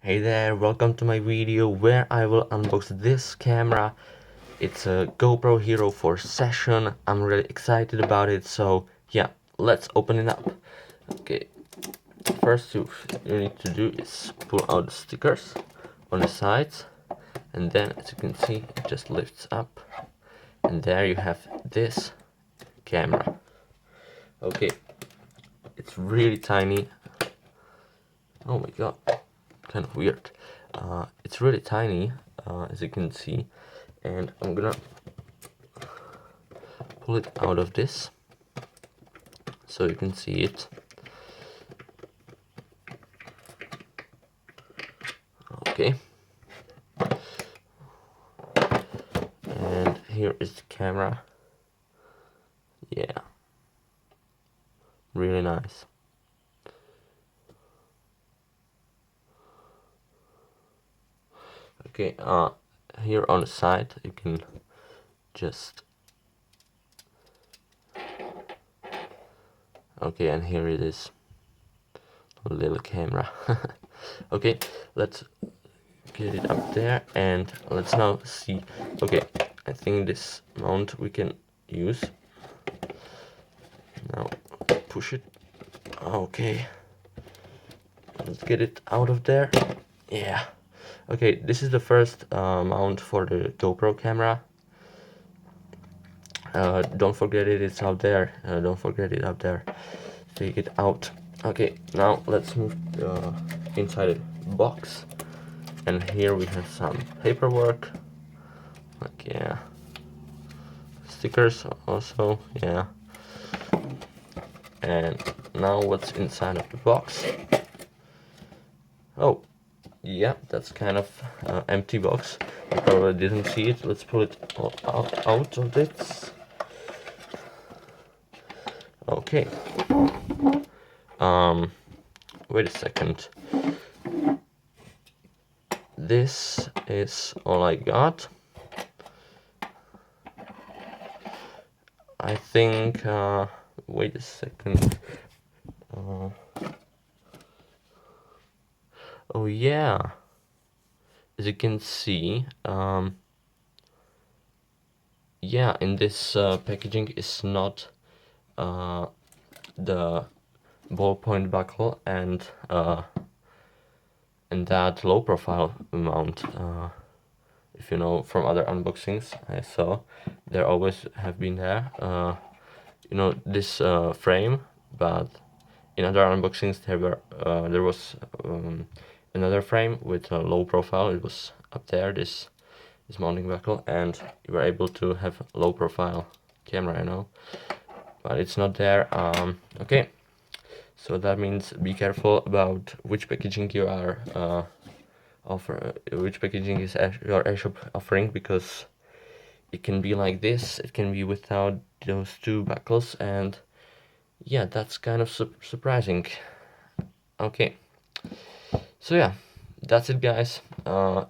Hey there, welcome to my video where I will unbox this camera. It's a GoPro Hero4 session. I'm really excited about it, so yeah, let's open it up. Okay, first you need to do is pull out the stickers on the sides, and then as you can see it just lifts up, and there you have this camera. Okay, it's really tiny. Oh my god, kind of weird. It's really tiny, as you can see, and I'm gonna pull it out of this so you can see it. Okay, and here is the camera. Yeah, really nice. Okay, here on the side you can just, okay, and here it is, a little camera. Okay, let's get it up there and let's now see. Okay, I think this mount we can use. Now push it. Okay, let's get it out of there. Yeah. Okay, this is the first mount for the GoPro camera. Don't forget it's out there. Don't forget it out there. Take it out. Okay, now let's move inside the box. And here we have some paperwork. Like, yeah. Stickers also, yeah. And now what's inside of the box? Oh, yeah, that's kind of empty box. You probably didn't see it. Let's pull it all out of this. Okay. Wait a second. This is all I got. I think, wait a second. Oh yeah. As you can see, yeah, in this packaging is not the ballpoint buckle and that low profile mount. If you know from other unboxings I saw, there always have been there, you know, this frame, but in other unboxings there was another frame with a low profile. It was up there, this mounting buckle, and you were able to have a low profile camera, you know, but it's not there. Okay, so that means be careful about which packaging you are which packaging is your airshop offering, because it can be like this, it can be without those two buckles, and yeah, that's kind of surprising. Okay, so yeah, that's it guys.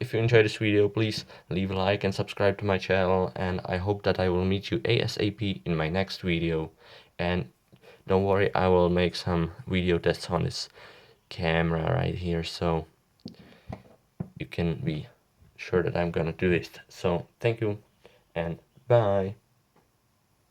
If you enjoyed this video, please leave a like and subscribe to my channel, and I hope that I will meet you ASAP in my next video. And don't worry, I will make some video tests on this camera right here, so you can be sure that I'm gonna do it. So thank you and bye.